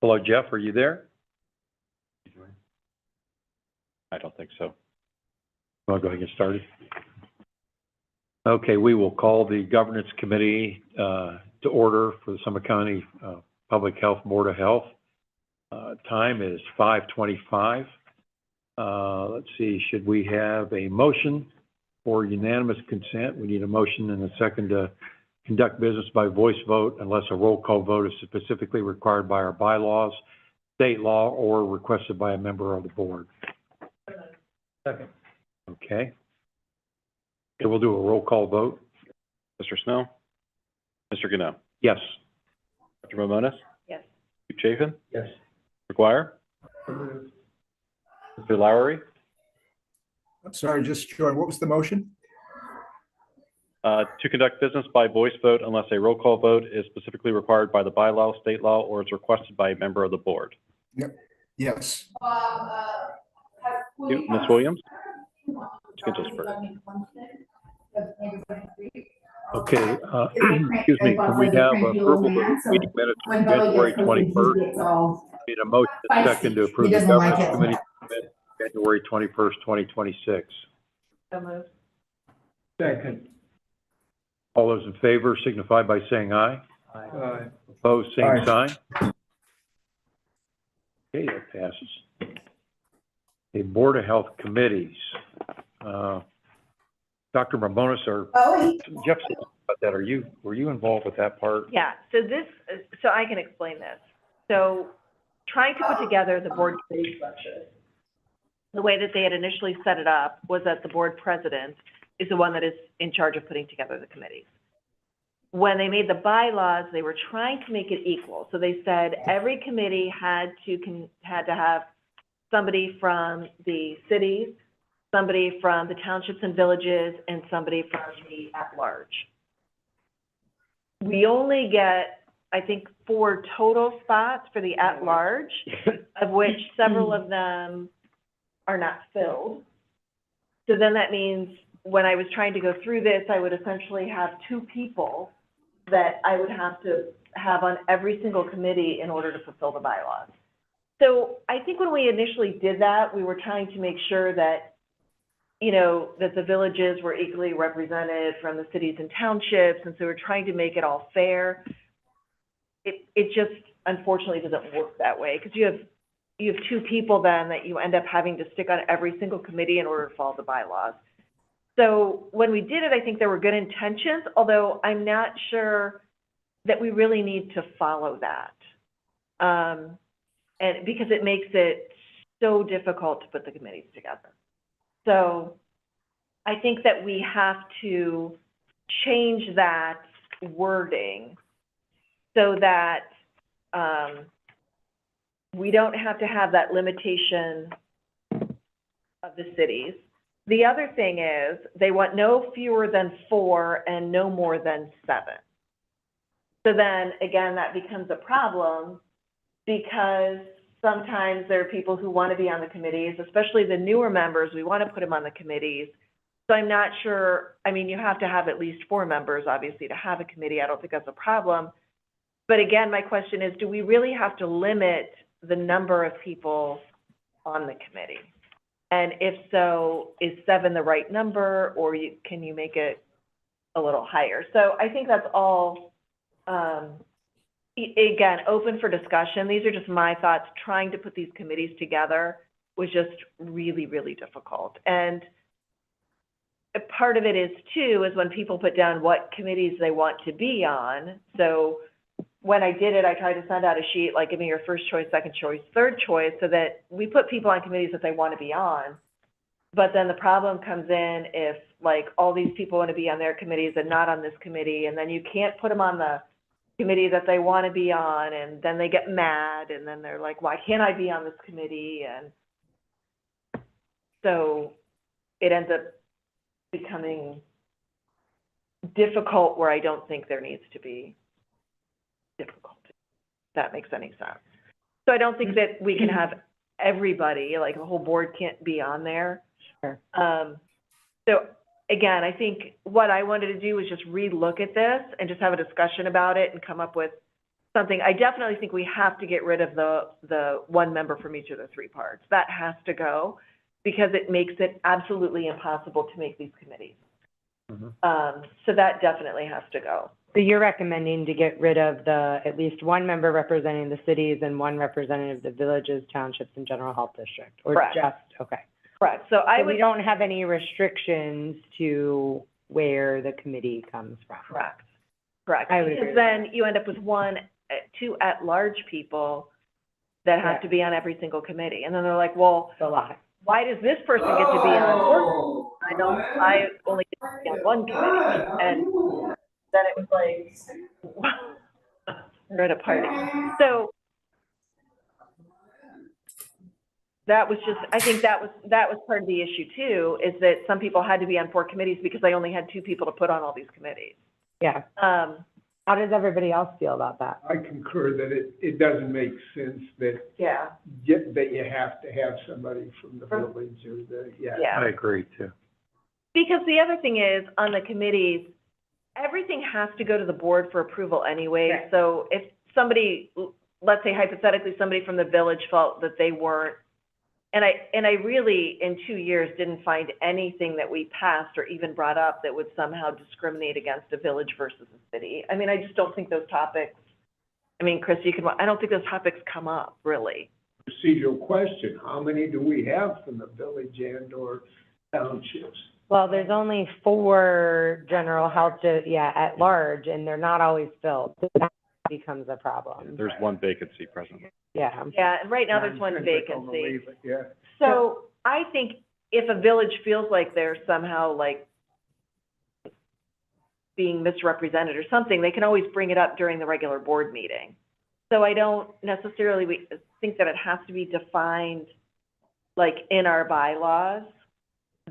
Hello, Jeff, are you there? I don't think so. I'll go ahead and get started. Okay, we will call the Governance Committee to order for the Summit County Public Health Board of Health. Time is 5:25. Let's see, should we have a motion for unanimous consent? We need a motion and a second to conduct business by voice vote unless a roll call vote is specifically required by our bylaws, state law, or requested by a member of the board. Second. Okay. Okay, we'll do a roll call vote. Mr. Snow? Mr. Gano? Yes. Dr. Momonis? Yes. Chief Chafin? Yes. McGuire? Mr. Lowry? I'm sorry, just joined. What was the motion? To conduct business by voice vote unless a roll call vote is specifically required by the bylaw, state law, or is requested by a member of the board. Yep. Yes. Ms. Williams? Okay, excuse me, can we have approval of meeting minutes from January 21st? Need a motion and second to approve the Governance Committee minutes January 21st, 2026. So moved. Second. All those in favor signify by saying aye. Aye. Opposed, same sign. Okay, that passes. A Board of Health Committees. Dr. Momonis or Jeff, about that, were you involved with that part? Yeah, so I can explain this. So trying to put together the board committee structure, the way that they had initially set it up was that the board president is the one that is in charge of putting together the committees. When they made the bylaws, they were trying to make it equal. So they said every committee had to have somebody from the cities, somebody from the townships and villages, and somebody from the at-large. We only get, I think, 4 total spots for the at-large, of which several of them are not filled. So then that means when I was trying to go through this, I would essentially have 2 people that I would have to have on every single committee in order to fulfill the bylaws. So I think when we initially did that, we were trying to make sure that, you know, that the villages were equally represented from the cities and townships, and so we're trying to make it all fair. It just unfortunately doesn't work that way, because you have 2 people then that you end up having to stick on every single committee in order to follow the bylaws. So when we did it, I think there were good intentions, although I'm not sure that we really need to follow that. And because it makes it so difficult to put the committees together. So I think that we have to change that wording so that we don't have to have that limitation of the cities. The other thing is they want no fewer than 4 and no more than 7. So then again, that becomes a problem because sometimes there are people who want to be on the committees, especially the newer members, we want to put them on the committees. So I'm not sure, I mean, you have to have at least 4 members, obviously, to have a committee. I don't think that's a problem. But again, my question is, do we really have to limit the number of people on the committee? And if so, is 7 the right number, or can you make it a little higher? So I think that's all, again, open for discussion. These are just my thoughts. Trying to put these committees together was just really, really difficult. And a part of it is, too, is when people put down what committees they want to be on. So when I did it, I tried to send out a sheet, like, give me your first choice, second choice, third choice, so that we put people on committees that they want to be on. But then the problem comes in if, like, all these people want to be on their committees and not on this committee, and then you can't put them on the committee that they want to be on, and then they get mad, and then they're like, why can't I be on this committee? And so it ends up becoming difficult where I don't think there needs to be difficulty, if that makes any sense. So I don't think that we can have everybody, like the whole board can't be on there. Sure. So again, I think what I wanted to do was just re-look at this and just have a discussion about it and come up with something, I definitely think we have to get rid of the one member from each of the three parts. That has to go, because it makes it absolutely impossible to make these committees. So that definitely has to go. So you're recommending to get rid of at least one member representing the cities and one representative of the villages, townships, and general health district? Or Correct. just, okay. Correct. So I So we would, don't have any restrictions to where the committee comes from? correct, correct. I would agree Because with then you end up with two at-large people that have Yeah. to be on every single committee. And then they're like, well, It's a lot. why does this person get to be on four? I only get to be on one committee. And then it was like, we're at a party. So that was just, I think that was part of the issue too, is that some people had to be on 4 committees because I only had 2 people to put on all these committees. Yeah. How does everybody else feel about that? I concur that it doesn't make sense that Yeah, you have to have somebody from the village or yeah. I agree too. Because the other thing is, on the committees, everything has to go to the board for approval anyway. Right. So if somebody, let's say hypothetically, somebody from the village felt that they weren't, and I really, in 2 years, didn't find anything that we passed or even brought up that would somehow discriminate against a village versus a city. I mean, I just don't think those topics, I mean, Chris, I don't think those topics come up, really. procedural question, how many do we have from the village and or townships? Well, there's only 4 general health, at large, and they're not always filled. So that becomes a problem. There's one vacancy present. Yeah. Yeah, and right now there's one Nonsensical to vacancy. leave it, Yeah. So I think if a village feels like they're somehow like being misrepresented or something, they can always bring it up during the regular board meeting. So I don't necessarily think that it has to be defined like in our bylaws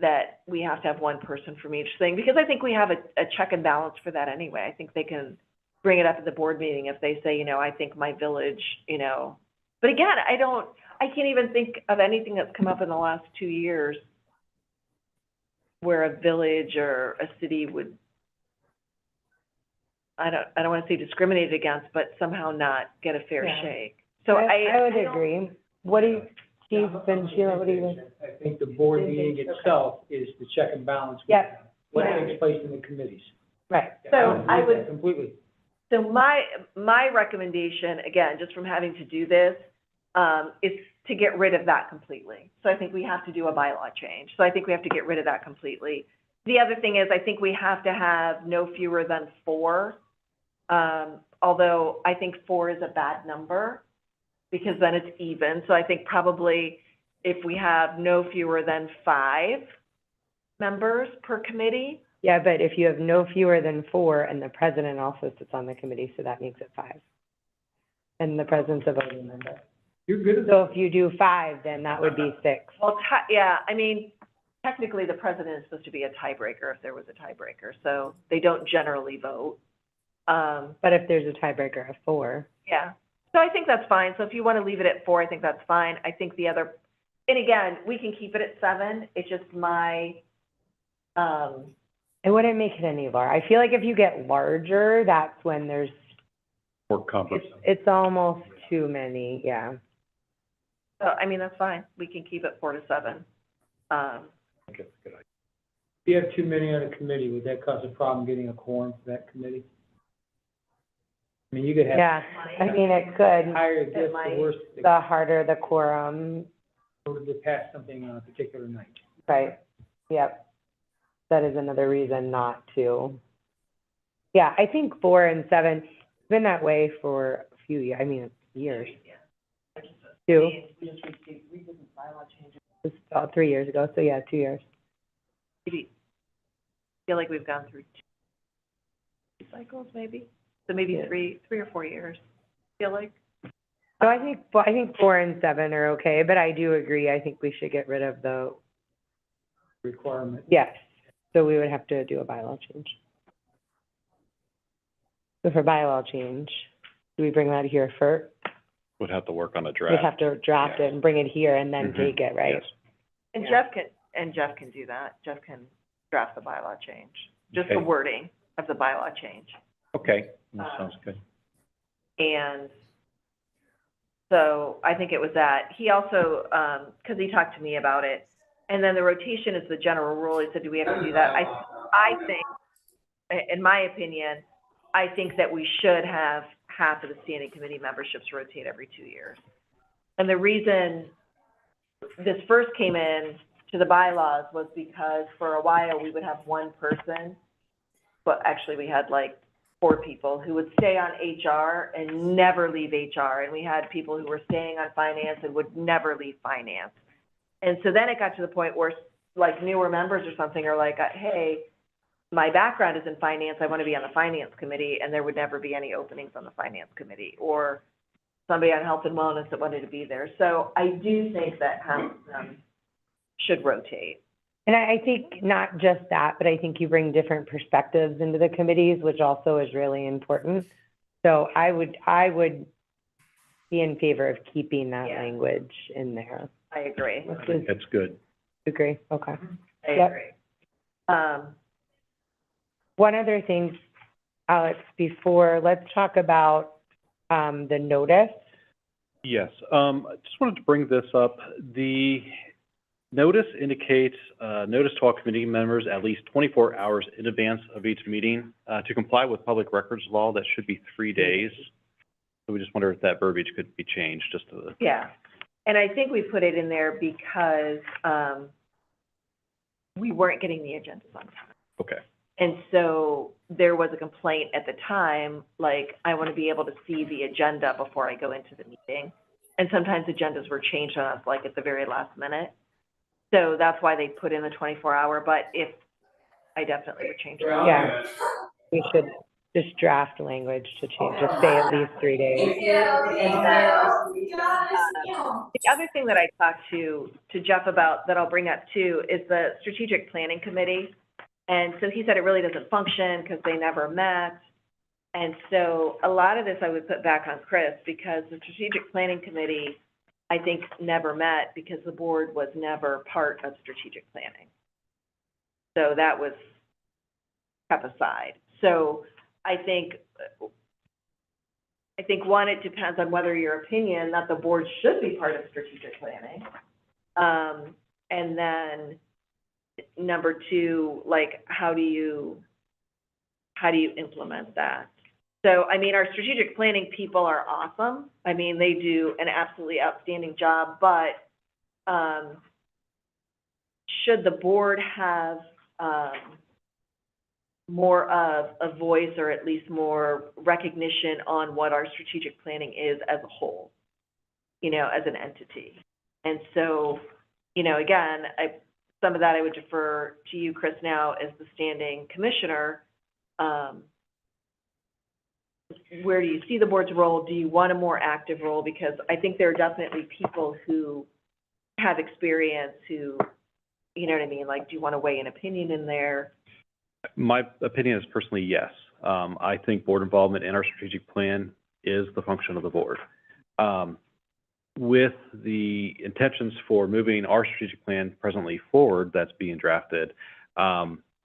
that we have to have one person from each thing, because I think we have a check and balance for that anyway. I think they can bring it up at the board meeting if they say, I think my village, But again, I can't even think of anything that's come up in the last 2 years where a village or a city would, I don't want to say discriminated against, but somehow not get a fair Yeah. shake. So I would agree. What do you, Chief and Sheila, what do you think? I think the board meeting itself is the check and balance. Yep. What Yeah. takes place in the committees. Right. So I agree with would- that completely. So my recommendation, again, just from having to do this, is to get rid of that completely. So I think we have to do a bylaw change. So I think we have to get rid of that completely. The other thing is, I think we have to have no fewer than 4. Although I think 4 is a bad number, because then it's even. So I think probably if we have no fewer than 5 members per committee. Yeah, but if you have no fewer than 4, and the president also sits on the committee, so that makes it 5. And the president's a voting member. You're good at So if you do 5, then that would be 6. Well, yeah, I mean, technically, the president is supposed to be a tiebreaker if there was a tiebreaker, so they don't generally vote. But if there's a tiebreaker of 4, Yeah, so I think that's fine. So if you want to leave it at 4, I think that's fine. I think the other, and again, we can keep it at 7. It's just my, it wouldn't make it any larger. I feel like if you get larger, that's when there's, More cumbersome. it's almost too many, yeah. so, I mean, that's fine. We can keep it 4 to 7. If you have too many on a committee, would that cause a problem getting a quorum for that committee? I mean, you could have Yeah, I mean, it the could, higher it gets, might. the worse, the harder the quorum, to pass something on a particular night. right, yep. That is another reason not to. Yeah, I think 4 and 7, it's been that way for a few years, years. 2, We just redid the bylaw changes. it's about 3 years ago, so yeah, 2 years. Maybe, I feel like we've gone through 2 cycles, maybe. So maybe Yeah. 3 or 4 years, I feel like. So I think 4 and 7 are okay, but I do agree, I think we should get rid of the, Requirement. yes. So we would have to do a bylaw change. So for bylaw change, do we bring that here first? Would have to work on a We'd draft. have to draft it and bring it here and then Mhm. take it, right? Yes. And Yeah. Jeff can do that. Jeff can draft the bylaw change, just the Okay. wording of the bylaw change. Okay, that sounds good. And so I think it was that. He also, because he talked to me about it, and then the rotation is the general rule. He said, do we have to do that? I think, in my opinion, I think that we should have half of the standing committee memberships rotate every 2 years. And the reason this first came in to the bylaws was because for a while we would have one person, but actually we had like 4 people who would stay on HR and never leave HR. And we had people who were staying on finance and would never leave finance. And so then it got to the point where like newer members or something are like, hey, my background is in finance, I want to be on the finance committee, and there would never be any openings on the finance committee, or somebody on health and wellness that wanted to be there. So I do think that half of them should rotate. And I think not just that, but I think you bring different perspectives into the committees, which also is really important. So I would be in favor of keeping that Yeah. language in there. I agree. I think that's good. Agree? Okay. I Yep. agree. One other thing, Alex, let's talk about, the notice. Yes, I just wanted to bring this up. The notice indicates, notice to all committee members at least 24 hours in advance of each meeting. To comply with public records law, that should be 3 days. So we just wonder if that verbiage could be changed just to, Yeah, and I think we put it in there because, we weren't getting the agendas on time. okay. And so there was a complaint at the time, like, I want to be able to see the agenda before I go into the meeting. And sometimes agendas were changed on us, like, at the very last minute. So that's why they put in the 24-hour, but I definitely would change that. Yeah. We should just draft language to change, just say at least 3 days. And then, the other thing that I talked to Jeff about, that I'll bring up too, is the strategic planning committee. And so he said it really doesn't function because they never met. And so a lot of this I would put back on Chris, because the strategic planning committee, I think, never met because the board was never part of strategic planning. So that was kept aside. So I think, one, it depends on whether your opinion that the board should be part of strategic planning. And then number 2, like, how do you implement that? So, I mean, our strategic planning people are awesome. I mean, they do an absolutely outstanding job, but, should the board have, more of a voice, or at least more recognition on what our strategic planning is as a whole, as an entity? And so, again, some of that I would defer to you, Chris, now as the standing commissioner. Where do you see the board's role? Do you want a more active role? Because I think there are definitely people who have experience who, you know what I mean? Like, do you want to weigh an opinion in there? My opinion is personally yes. I think board involvement in our strategic plan is the function of the board. With the intentions for moving our strategic plan presently forward that's being drafted,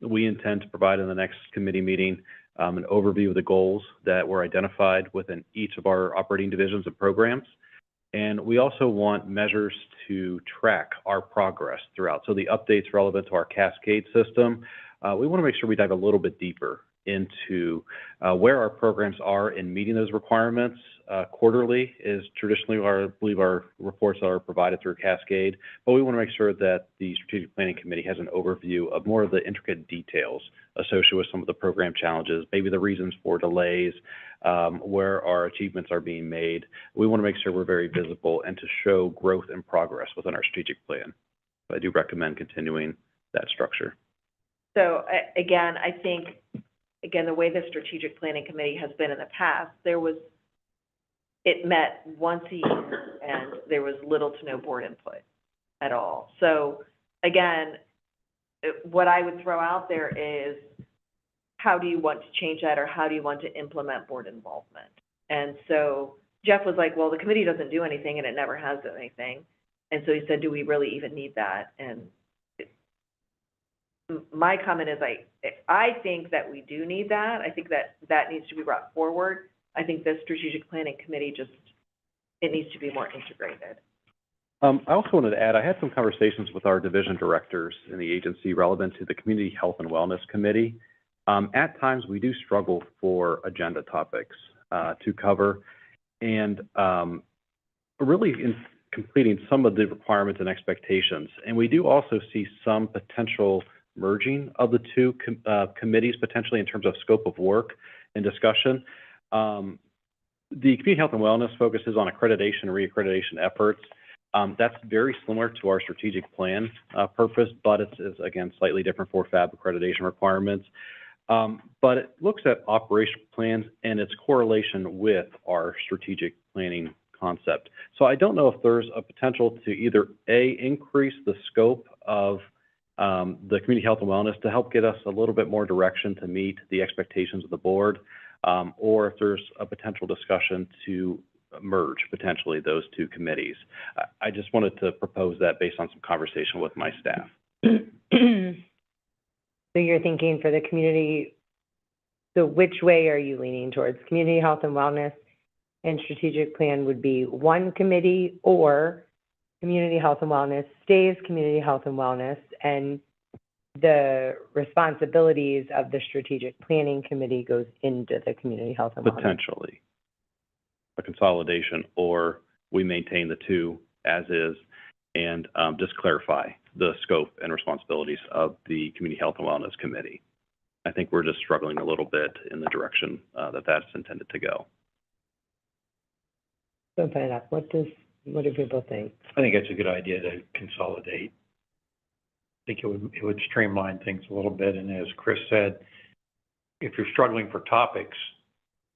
we intend to provide in the next committee meeting an overview of the goals that were identified within each of our operating divisions and programs. And we also want measures to track our progress throughout. So the updates relevant to our Cascade system, we want to make sure we dive a little bit deeper into where our programs are in meeting those requirements. Quarterly is traditionally I believe our reports are provided through Cascade, but we want to make sure that the Strategic Planning Committee has an overview of more of the intricate details associated with some of the program challenges, maybe the reasons for delays, where our achievements are being made. We want to make sure we're very visible and to show growth and progress within our strategic plan. So I do recommend continuing that structure. So again, I think, the way the Strategic Planning Committee has been in the past, it met once a year and there was little to no board input at all. So again, what I would throw out there is, how do you want to change that, or how do you want to implement board involvement? And so Jeff was like, well, the committee doesn't do anything and it never has done anything. And so he said, do we really even need that? And my comment is, I think that we do need that. I think that needs to be brought forward. I think the strategic planning committee just, it needs to be more integrated. I also wanted to add, I had some conversations with our division directors in the agency relevant to the Community Health and Wellness Committee. At times, we do struggle for agenda topics to cover, and really in completing some of the requirements and expectations. And we do also see some potential merging of the two committees, potentially in terms of scope of work and discussion. The Community Health and Wellness focuses on accreditation and reaccreditation efforts. That's very similar to our strategic plan purpose, but it's again, slightly different for FAB accreditation requirements. But it looks at operational plans and its correlation with our strategic planning concept. So I don't know if there's a potential to either A, increase the scope of the Community Health and Wellness to help get us a little bit more direction to meet the expectations of the board, or if there's a potential discussion to merge potentially those two committees. I just wanted to propose that based on some conversation with my staff. So you're thinking for the community, so which way are you leaning towards? Community Health and Wellness and strategic plan would be one committee, or Community Health and Wellness stays Community Health and Wellness, and the responsibilities of the strategic planning committee goes into the Community Health and Wellness? Potentially a consolidation, or we maintain the two as is and just clarify the scope and responsibilities of the Community Health and Wellness Committee. I think we're just struggling a little bit in the direction that that's intended to go. Open it up. What do people think? I think it's a good idea to consolidate. I think it would streamline things a little bit, and as Chris said, if you're struggling for topics,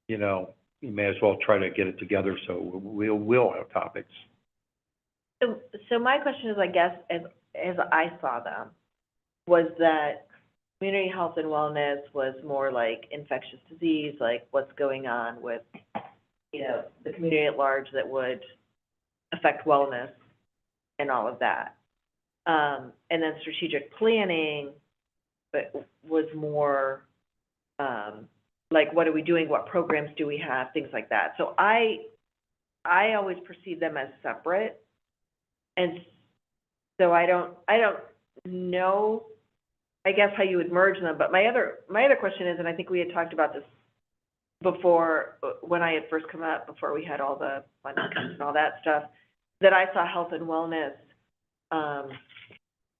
you know, you may as well try to get it together so we'll have topics. So my question is, I guess, as I saw them, was that community health and wellness was more like infectious disease, like what's going on with, you know, the community at large that would affect wellness and all of that. And then strategic planning, but was more, like, what are we doing? What programs do we have? Things like that. So I always perceive them as separate. And so I don't know, I guess, how you would merge them. But my other question is, and I think we had talked about this before, when I had first come up, before we had all the funding cuts and all that stuff, that I saw health and wellness,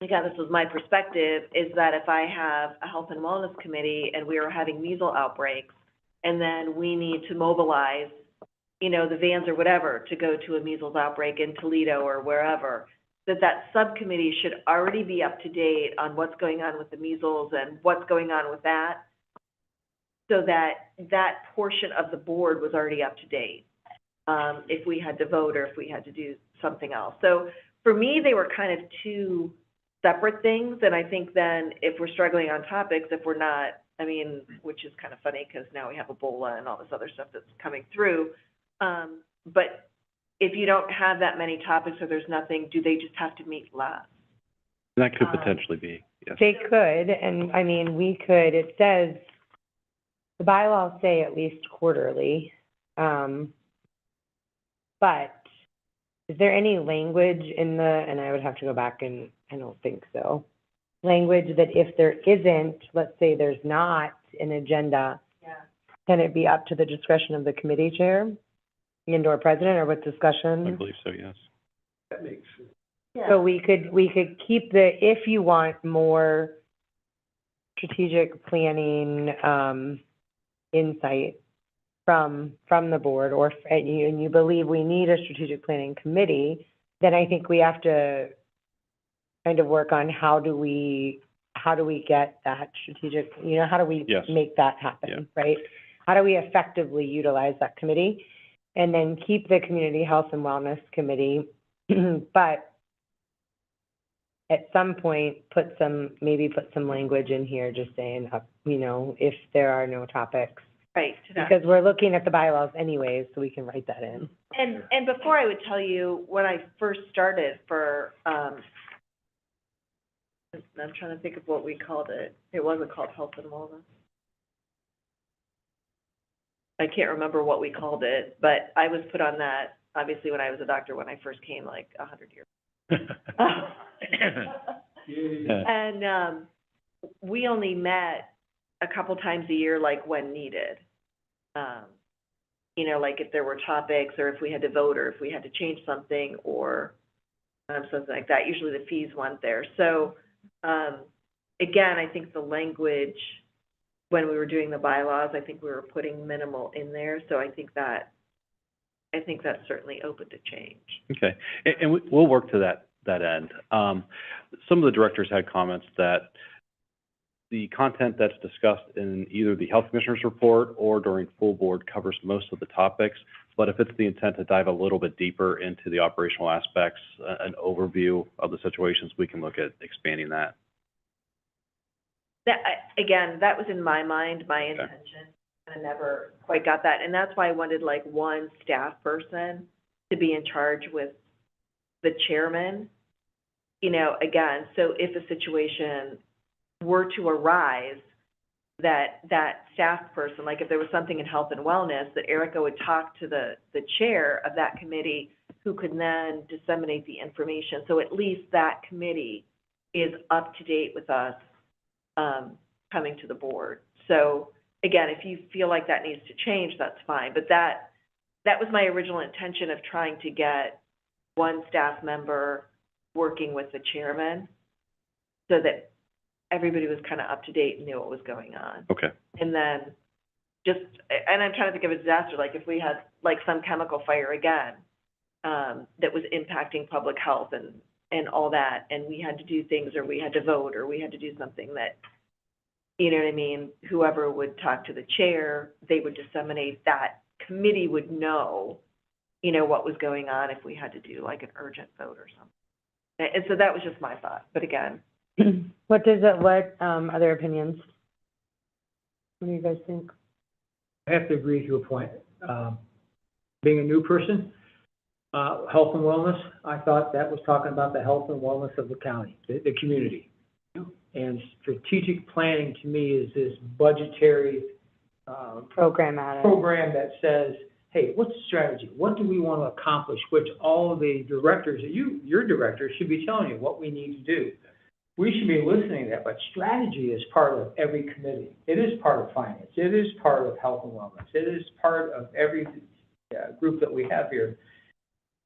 again, this was my perspective, is that if I have a health and wellness committee and we are having measles outbreaks, and then we need to mobilize, you know, the vans or whatever to go to a measles outbreak in Toledo or wherever, that subcommittee should already be up to date on what's going on with the measles and what's going on with that, so that that portion of the board was already up to date, if we had to vote or if we had to do something else. So for me, they were kind of two separate things, and I think then if we're struggling on topics, if we're not, I mean, which is kind of funny because now we have Ebola and all this other stuff that's coming through, but if you don't have that many topics or there's nothing, do they just have to meet less? That could potentially be, yes. They could, and I mean, we could, it says, the bylaws say at least quarterly, but is there any language in the, and I would have to go back and, I don't think so, language that if there isn't, let's say there's not an agenda, Yeah. can it be up to the discretion of the committee chair and/or president, or with I discussion? believe so, yes. That makes sense. So we could keep the, if you want more strategic planning, insight from the board, or, and you believe we need a strategic planning committee, then I think we have to kind of work on how do we get that strategic, you know, how do we Yes. make that happen, right? How do we effectively utilize that committee? And then keep the Community Health and Wellness Committee, but at some point, maybe put some language in here just saying, you know, if there are no topics. Right, to that. Because we're looking at the bylaws anyways, so we can write that in. And before I would tell you, when I first started for, I'm trying to think of what we called it. It wasn't called health and wellness. I can't remember what we called it, but I was put on that, obviously, when I was a doctor, when I first came, like, 100 years ago. And, we only met a couple times a year, like, when needed. You know, like, if there were topics, or if we had to vote, or if we had to change something, or, something like that. Usually the fees went there. So, again, I think the language, when we were doing the bylaws, I think we were putting minimal in there, so I think that's certainly open to change. Okay, and we'll work to that end. Some of the directors had comments that the content that's discussed in either the Health Commissioner's report or during full board covers most of the topics, but if it's the intent to dive a little bit deeper into the operational aspects, an overview of the situations, we can look at expanding that. Again, that was in my mind, my intention, and I never quite got that, and that's why I wanted like one staff person to be in charge with the chairman, you know, again, so if a situation were to arise, that staff person, like if there was something in health and wellness, that Erica would talk to the chair of that committee, who could then disseminate the information, so at least that committee is up to date with us coming to the board. So again, if you feel like that needs to change, that's fine. But that was my original intention of trying to get one staff member working with the chairman so that everybody was kind of up to date and knew what was going on. Okay. And then and I'm trying to think of a disaster, like if we had like some chemical fire again, that was impacting public health and all that, and we had to do things, or we had to vote, or we had to do something that, you know what I mean, whoever would talk to the chair, they would disseminate, that committee would know, you know, what was going on if we had to do like an urgent vote or something. And so that was just my thought, but again. What other opinions? What do you guys think? I have to agree to a point. Being a new person, health and wellness, I thought that was talking about the health and wellness of the county, the community. And strategic planning to me is this budgetary Program at it. program that says, hey, what's the strategy? What do we want to accomplish? Which all of the directors, your directors should be telling you what we need to do. We should be listening to that, but strategy is part of every committee. It is part of finance. It is part of health and wellness. It is part of every group that we have here.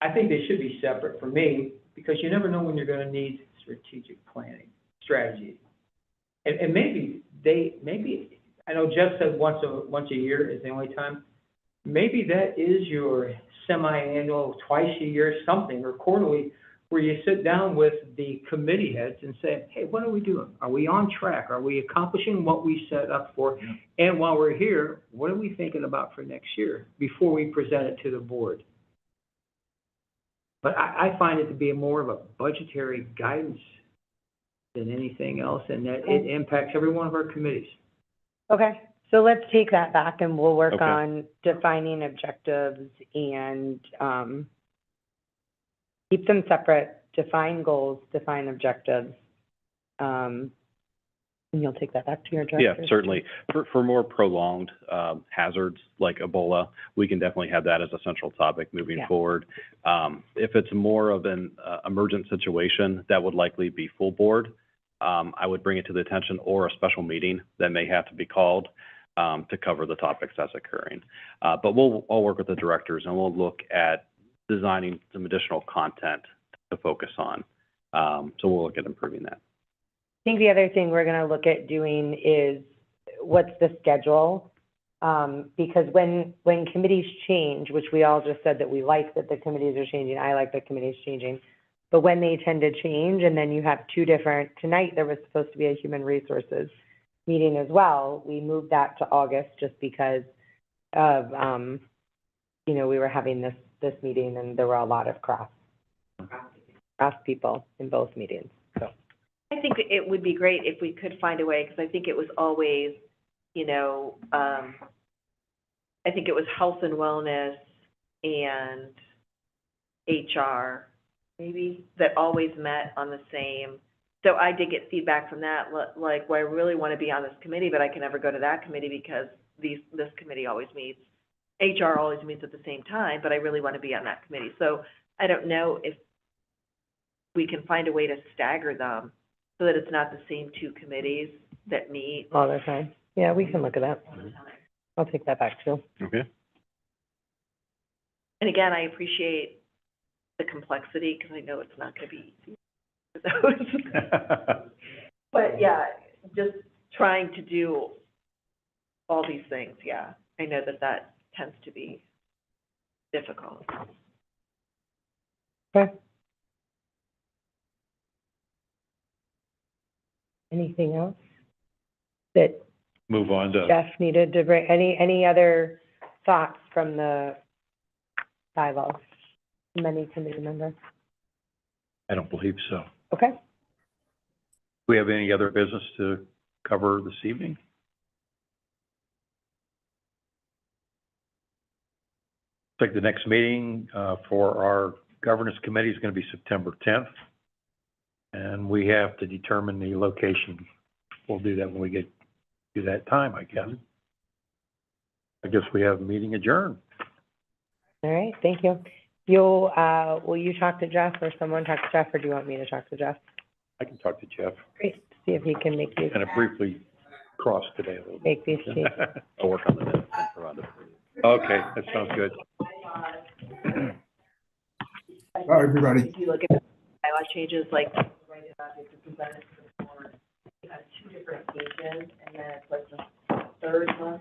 I think they should be separate for me, because you never know when you're going to need strategic planning, strategy. And maybe I know Jeff said once a year is the only time. Maybe that is your semi-annual, twice a year something, or quarterly, where you sit down with the committee heads and say, hey, what are we doing? Are we on track? Are we accomplishing what we set up for? Yeah. And while we're here, what are we thinking about for next year before we present it to the board? But I find it to be more of a budgetary guidance than anything else, and that it impacts every one of our committees. Okay, so let's take that back and we'll work Okay. on defining objectives and, keep them separate, define goals, define objectives. And you'll take that back to your directors? Yeah, certainly. For more prolonged hazards like Ebola, we can definitely have that as a central topic moving Yeah. forward. If it's more of an emergent situation, that would likely be full board. I would bring it to the attention, or a special meeting that may have to be called to cover the topics that's occurring. But I'll work with the directors, and we'll look at designing some additional content to focus on. So we'll look at improving that. I think the other thing we're gonna look at doing is, what's the schedule? Because when committees change, which we all just said that we like that the committees are changing, I like the committees changing, but when they tend to change, and then you have two different, tonight there was supposed to be a human resources meeting as well, we moved that to August just because of, you know, we were having this meeting and there were a lot of cross people in both meetings, so. I think it would be great if we could find a way, because I think it was always, you know, I think it was health and wellness and HR, maybe, that always met on the same. So I did get feedback from that, like, well, I really want to be on this committee, but I can never go to that committee because this committee always meets. HR always meets at the same time, but I really want to be on that committee. So I don't know if we can find a way to stagger them so that it's not the same two committees that meet all the time. Yeah, we can look at that. all the time. I'll take that back too. Okay. And again, I appreciate the complexity, because I know it's not going to be easy for those. But yeah, just trying to do all these things, yeah. I know that that tends to be difficult. Okay. Anything else that Move on to, Jeff needed to bring, any other thoughts from the bylaws from any committee member? I don't believe so. Okay, Do we have any other business to cover this evening? Looks like the next meeting for our governance committee is going to be September 10th. And we have to determine the location. We'll do that when we get to that time, I guess. I guess we have a meeting adjourned. all right, thank you. You'll, will you talk to Jeff or someone talk to Jeff, or do you want me to talk to Jeff? I can talk to Jeff. Great, see if he can make these, Kind of briefly crossed today a little bit. make these changes. I'll work on the minutes and provide it for you. Okay, that sounds good. Bye, everybody. If you look at the bylaw changes, like, write it out, it's presented to the board, you have two different pages, and then it's like the third one,